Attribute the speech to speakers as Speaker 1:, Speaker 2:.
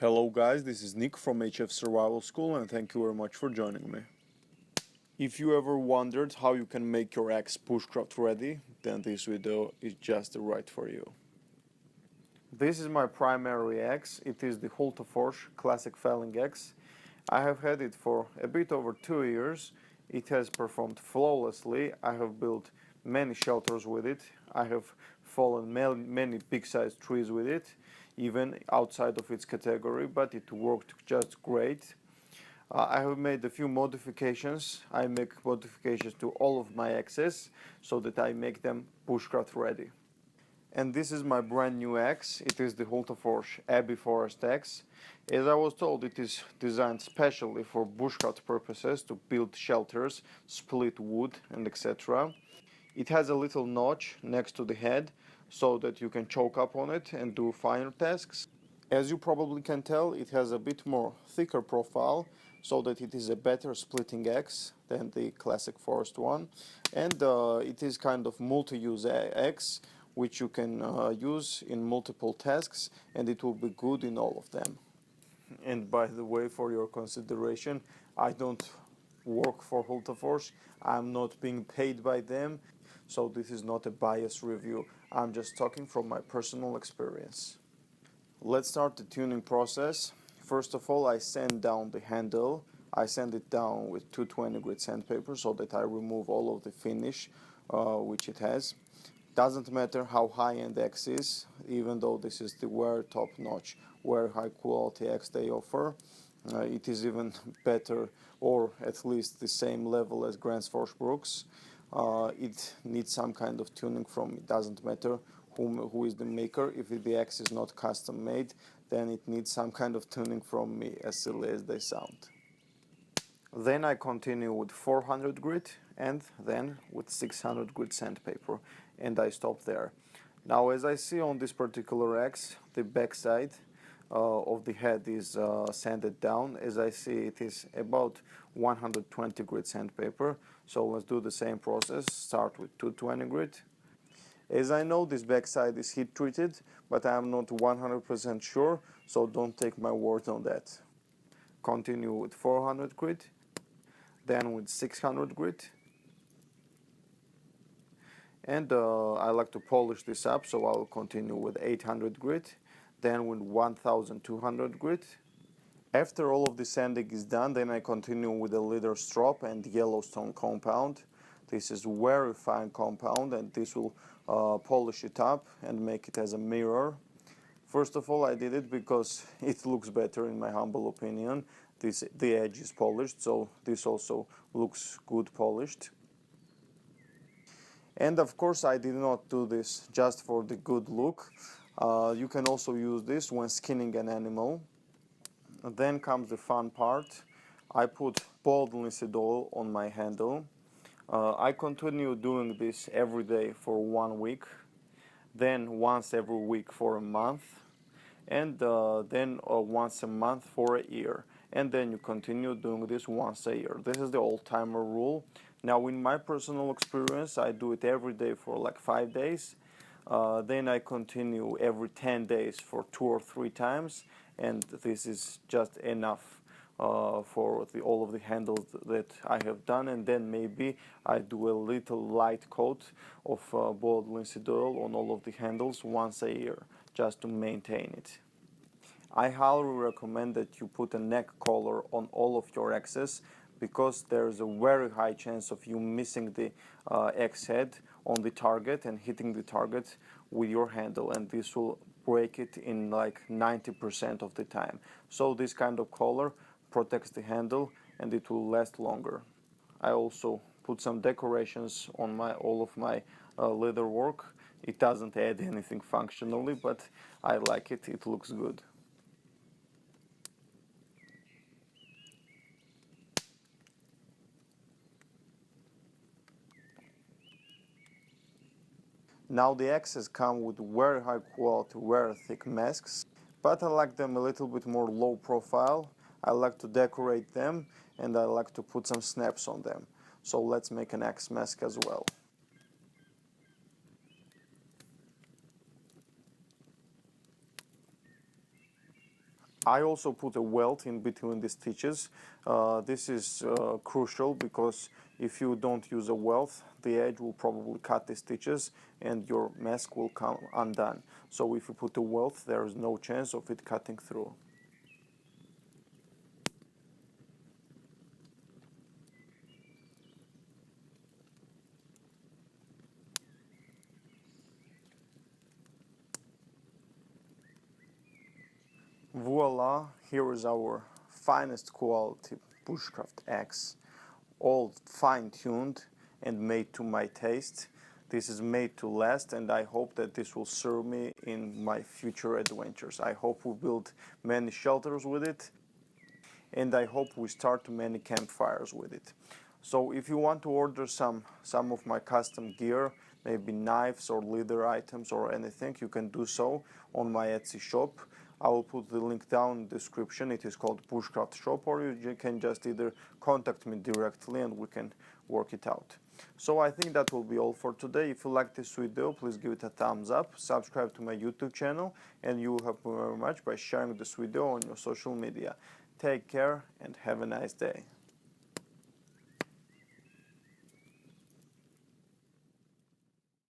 Speaker 1: Hello guys, this is Nick from HF Survival School and thank you very much for joining me. If you ever wondered how you can make your axe bushcraft ready, then this video is just right for you. This is my primary axe. It is the Hultafors Classic Felling Axe. I have had it for a bit over 2 years. It has performed flawlessly. I have built many shelters with it. I have fallen many big-sized trees with it, even outside of its category, but it worked just great. I have made a few modifications. I make modifications to all of my axes so that I make them bushcraft ready. And this is my brand new axe. It is the Hultafors Abbey Forest axe. As I was told, it is designed specially for bushcraft purposes, to build shelters, split wood and etc. It has a little notch next to the head so that you can choke up on it and do finer tasks. As you probably can tell, it has a bit more thicker profile so that it is a better splitting axe than the classic forest one, and it is kind of multi-use axe which you can use in multiple tasks, and it will be good in all of them. And by the way, for your consideration, I don't work for Hultafors. I'm not being paid by them, so this is not a biased review. I'm just talking from my personal experience. Let's start the tuning process. First of all, I sand down the handle. I sand it down with 220 grit sandpaper so that I remove all of the finish which it has. Doesn't matter how high-end axe is, even though this is the very top-notch, very high-quality axe they offer. It is even better, or at least the same level as Gransfors Brooks. It needs some kind of tuning from, it doesn't matter who is the maker. If the axe is not custom made, then it needs some kind of tuning from me, as silly as they sound. Then I continue with 400 grit and then with 600 grit sandpaper, and I stop there. Now, as I see on this particular axe, the backside of the head is sanded down. As I see, it is about 120 grit sandpaper. So let's do the same process. Start with 220 grit. As I know, this backside is heat treated, but I am not 100% sure, so don't take my word on that. Continue with 400 grit, then with 600 grit. And I like to polish this up, so I'll continue with 800 grit, then with 1200 grit. After all of the sanding is done, then I continue with the leather strop and Yellowstone compound. This is very fine compound, and this will polish it up and make it as a mirror. First of all, I did it because it looks better, in my humble opinion. The edge is polished, so this also looks good polished. And of course, I did not do this just for the good look. You can also use this when skinning an animal. And then comes the fun part. I put boiled linseed oil on my handle. I continue doing this every day for 1 week, then once every week for a month, and then once a month for a year. And then you continue doing this once a year. This is the old-timer rule. Now, in my personal experience, I do it every day for like 5 days. Then I continue every 10 days for 2 or 3 times, and this is just enough for all of the handles that I have done. And then maybe I do a little light coat of boiled linseed oil on all of the handles once a year, just to maintain it. I highly recommend that you put a neck collar on all of your axes, because there is a very high chance of you missing the axe head on the target and hitting the target with your handle, and this will break it in like 90% of the time. So this kind of collar protects the handle and it will last longer. I also put some decorations on all of my leather work. It doesn't add anything functionally, but I like it, it looks good. Now the axes come with very high quality, very thick masks, but I like them a little bit more low profile. I like to decorate them, and I like to put some snaps on them. So let's make an axe mask as well. I also put a welt in between the stitches. This is crucial because if you don't use a welt, the edge will probably cut the stitches and your mask will come undone. So if you put a welt, there is no chance of it cutting through. Voila, here is our finest quality bushcraft axe, all fine-tuned and made to my taste. This is made to last, and I hope that this will serve me in my future adventures. I hope we build many shelters with it, and I hope we start many campfires with it. So if you want to order some of my custom gear, maybe knives or leather items or anything, you can do so on my Etsy shop. I will put the link down in the description. It is called Bushcraft Shop, or you can just either contact me directly and we can work it out. So I think that will be all for today. If you like this video, please give it a thumbs up, subscribe to my YouTube channel, and you will help me very much by sharing this video on your social media. Take care and have a nice day.